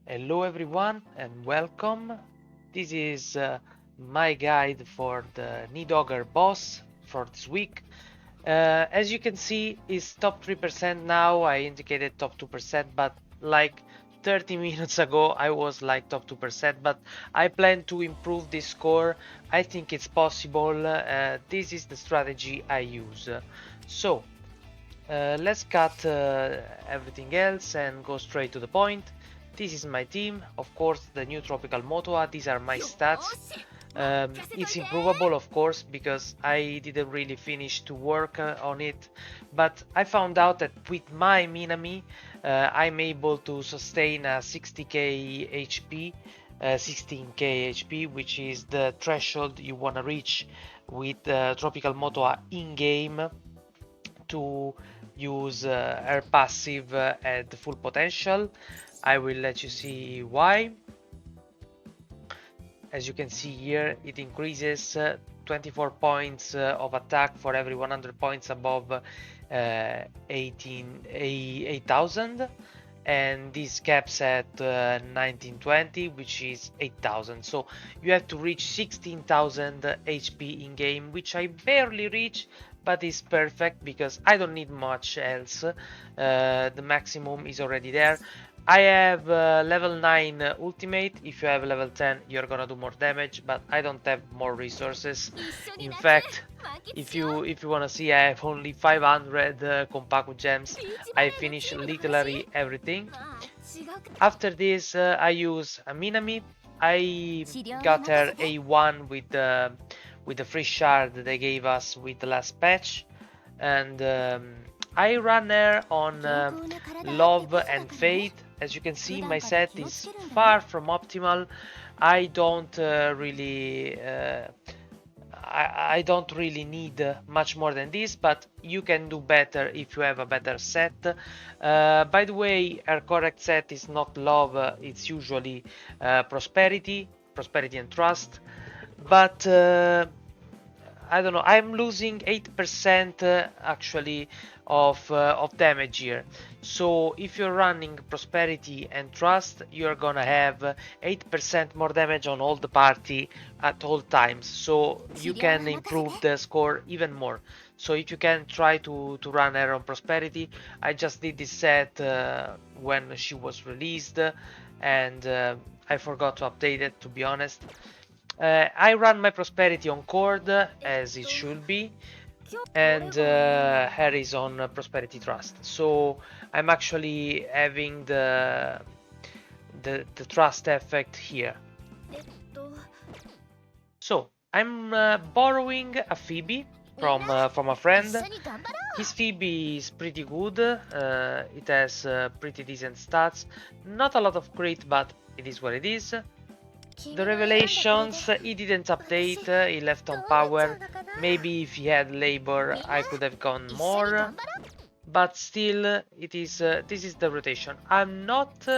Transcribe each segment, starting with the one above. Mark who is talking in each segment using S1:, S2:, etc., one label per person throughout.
S1: Hello everyone and welcome. This is my guide for the Nidhoggr boss for this week. As you can see, it's top 3% now. I indicated top 2%, but like 30 minutes ago I was like top 2%, but I plan to improve this score. I think it's possible. This is the strategy I use. Let's cut everything else and go straight to the point. This is my team, of course, the new Tropical Motoa. These are my stats. It's improvable, of course, because I didn't really finish to work on it, but I found out that with my Minami, I'm able to sustain a 60k HP, 16k HP, which is the threshold you want to reach with Tropical Motoa in-game to use her passive at full potential. I will let you see why. As you can see here, it increases 24 points of attack for every 100 points above 8,000, and this caps at 1920, which is 8,000. So you have to reach 16,000 HP in game, which I barely reach, but is perfect because I don't need much else. The maximum is already there. I have level 9 ultimate. If you have level 10, you're gonna do more damage, but I don't have more resources. In fact, if you wanna see, I have only 500 Kompaku gems. I finish literally everything. After this, I use a Minami. I got her A1 with the free shard they gave us with the last patch, and I run her on Love and Fate. As you can see, my set is far from optimal. I don't really I don't really need much more than this, but you can do better if you have a better set. By the way, our correct set is not love, it's usually prosperity and trust. But I don't know, I'm losing 8% actually of damage here. So if you're running prosperity and trust, you're gonna have 8% more damage on all the party at all times. So you can improve the score even more. So if you can try to run her on prosperity, I just did this set when she was released, and I forgot to update it, to be honest. I run my prosperity on cord as it should be, and Harry's on prosperity trust. So I'm actually having the trust effect here. So I'm borrowing a Phoebe from a friend. His Phoebe is pretty good. It has pretty decent stats. Not a lot of crit, but it is what it is. The revelations, he didn't update, he left on power. Maybe if he had labor I could have gone more, but still it is this is the rotation. I'm not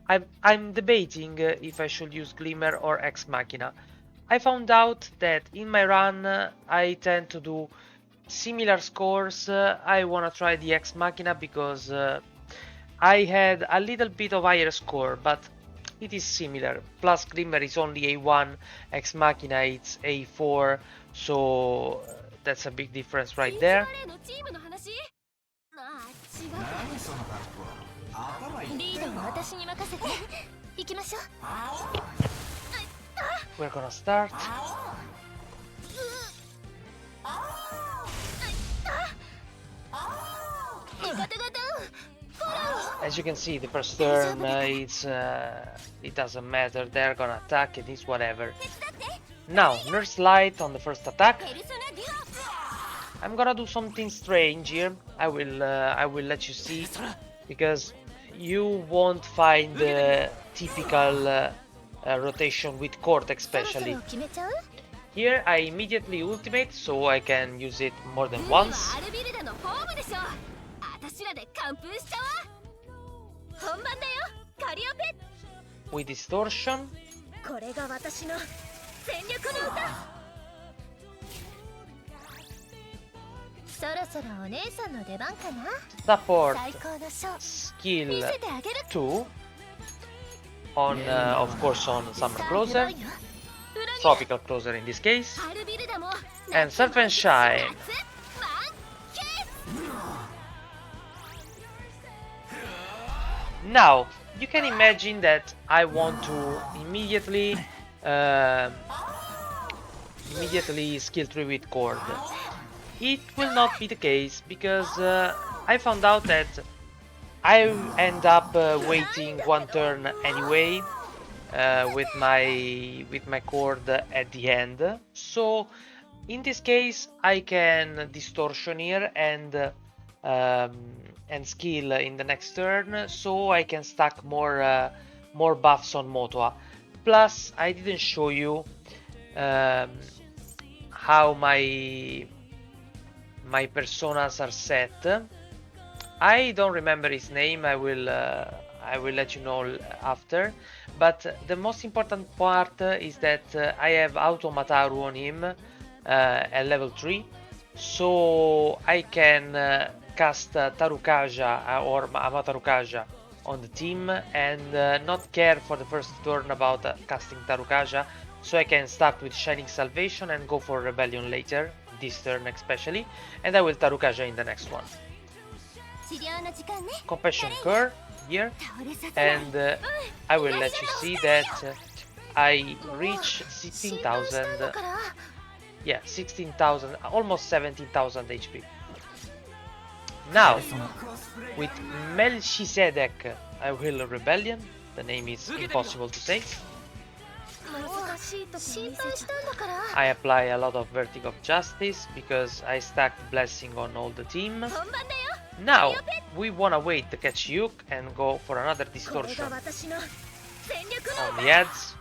S1: I'm debating if I should use Glimmer or Ex Machina. I found out that in my run I tend to do similar scores. I wanna try the Ex Machina because I had a little bit of higher score, but it is similar. Plus Glimmer is only A1, Ex Machina it's A4, so that's a big difference right there. We're gonna start. As you can see, the first turn, it doesn't matter, they're gonna attack, it is whatever. Now, Nurse Light on the first attack. I'm gonna do something strange here. I will let you see, because you won't find the typical rotation with Court especially. Here I immediately ultimate, so I can use it more than once. With distortion. Support skill 2. on, of course, on Summer Closer, Tropical Closer in this case, and Surf and Shine. Now, you can imagine that I want to immediately skill tree with Cord. It will not be the case because I found out that I end up waiting one turn anyway with my Cord at the end. So in this case, I can distortion here and skill in the next turn, so I can stack more buffs on Motoa. Plus, I didn't show you how my personas are set. I don't remember his name. I will let you know after. But the most important part is that I have Automataru on him at level 3, so I can cast Tarukaja or Amatarukaja on the team and not care for the first turn about casting Tarukaja, so I can start with Shining Salvation and go for Rebellion later, this turn especially, and I will Tarukaja in the next one. Compassion Cure here, and I will let you see that I reach 16,000, yeah, 16,000, almost 17,000 HP. Now, with Melchizedek, I will Rebellion. The name is impossible to say. I apply a lot of Vertigo of Justice because I stacked Blessing on all the team. Now, we wanna wait to catch Yuk and go for another distortion on the ads.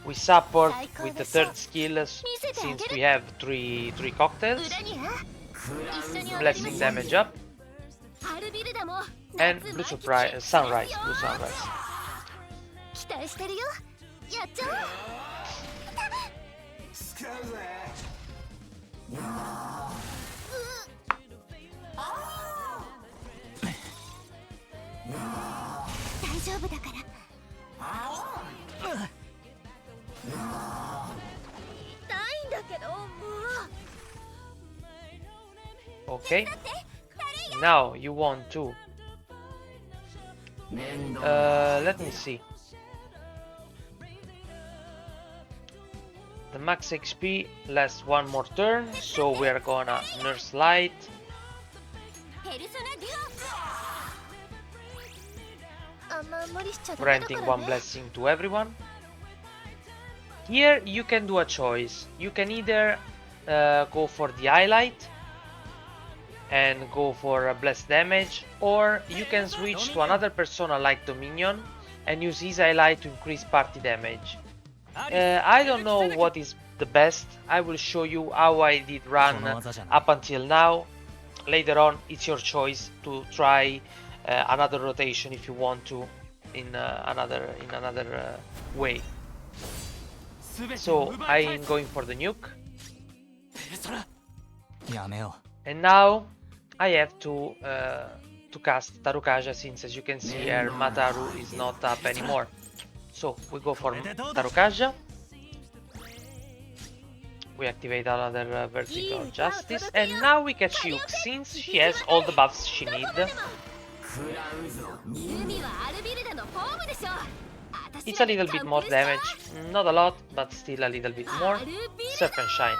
S1: We support with the third skill since we have three cocktails. Blessing damage up. And Blue Sunrise. Okay. Now you want to let me see. The max XP lasts one more turn, so we are gonna Nurse Light. Granting one blessing to everyone. Here you can do a choice. You can either go for the highlight and go for a bless damage, or you can switch to another persona like Dominion and use his highlight to increase party damage. I don't know what is the best. I will show you how I did run up until now. Later on, it's your choice to try another rotation if you want to in another way. So I'm going for the nuke, and now I have to cast Tarukaja, since as you can see her Mataru is not up anymore. So we go for Tarukaja. We activate another Vertical Justice, and now we catch Yuk since she has all the buffs she needs. It's a little bit more damage, not a lot, but still a little bit more. Surf and Shine.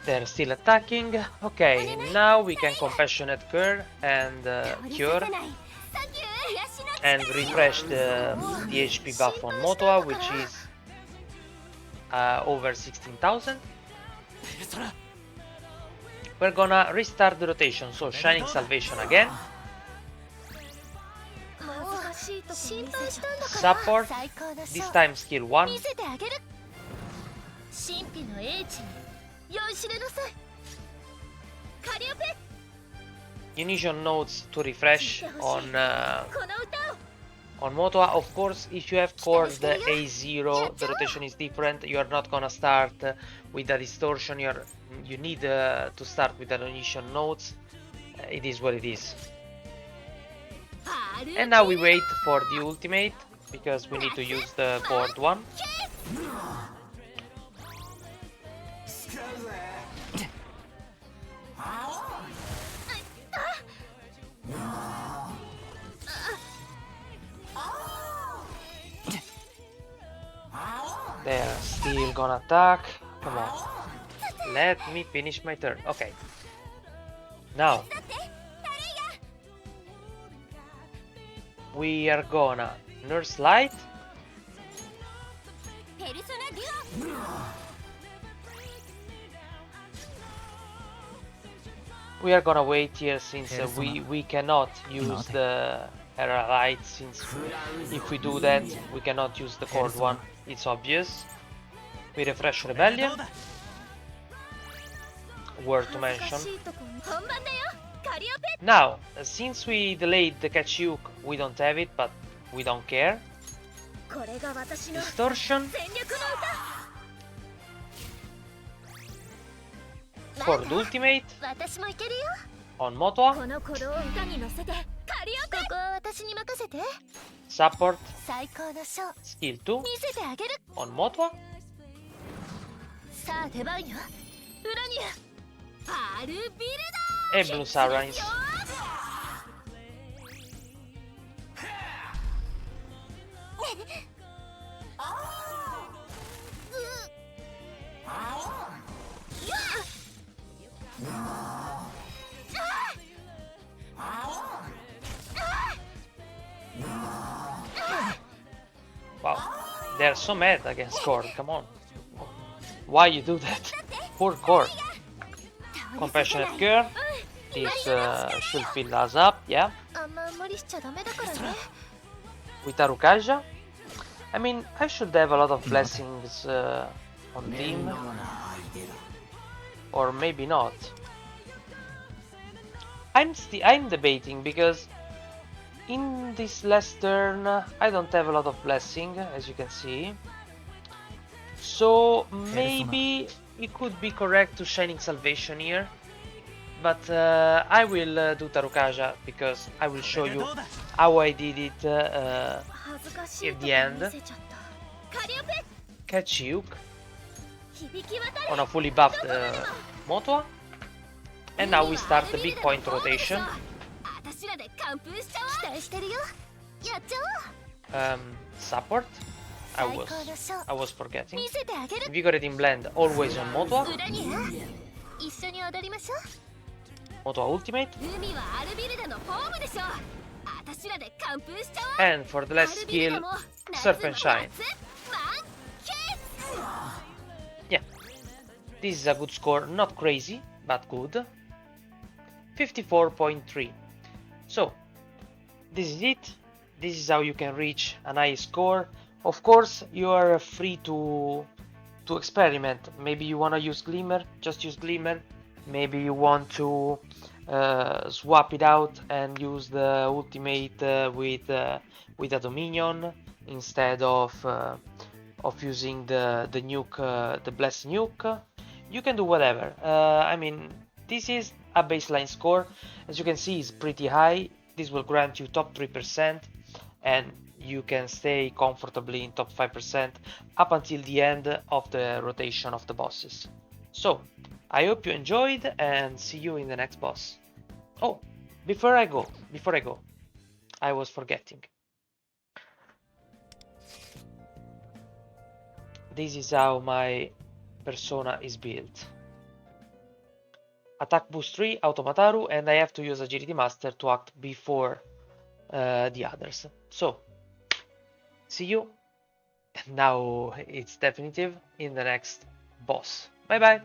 S1: They're still attacking. Okay, now we can Compassionate Cure and Cure and refresh the HP buff on Motoa, which is over 16,000. We're gonna restart the rotation, so Shining Salvation again. Support, this time skill 1. Unison notes to refresh on Motoa. Of course, if you have chord A0, the rotation is different. You are not gonna start with a distortion. You need to start with the unison notes. It is what it is. And now we wait for the ultimate because we need to use the board one. They're still gonna attack. Come on. Let me finish my turn. Okay. Now we are gonna Nurse Light. We are gonna wait here since we cannot use the Era Light, since if we do that we cannot use the chord one. It's obvious. We refresh Rebellion. Word to mention. Now, since we delayed the Kachiuk, we don't have it, but we don't care. Distortion. Chord Ultimate. On Motoa. Support. Skill 2. On Motoa. E Blue Sunrise. Wow, they're so mad against Cord, come on. Why you do that? Poor Cord. Compassionate Cure. This should fill us up, yeah. With Arukaja. I mean, I should have a lot of blessings on team. Or maybe not. I'm debating because in this last turn I don't have a lot of blessing, as you can see. So maybe it could be correct to Shining Salvation here. But I will do Tarukaja because I will show you how I did it at the end. Kachiuk on a fully buffed Motoa. And now we start the big point rotation. Support. I was forgetting. Invigorating Blend always on Motoa. Motoa Ultimate. And for the last skill, Surf and Shine. Yeah, this is a good score, not crazy, but good. 54.3. So, this is it. This is how you can reach a high score. Of course, you are free to experiment. Maybe you want to use Glimmer, just use Glimmer. Maybe you want to swap it out and use the ultimate with a Dominion instead of using the nuke, the blessed nuke. You can do whatever. I mean, this is a baseline score. As you can see, it's pretty high. This will grant you top 3%, and you can stay comfortably in top 5% up until the end of the rotation of the bosses. So, I hope you enjoyed and see you in the next boss. Oh, before I go, I was forgetting. This is how my persona is built. Attack boost 3, Automataru, and I have to use Agility Master to act before the others. So, see you, and now it's definitive, in the next boss. Bye bye!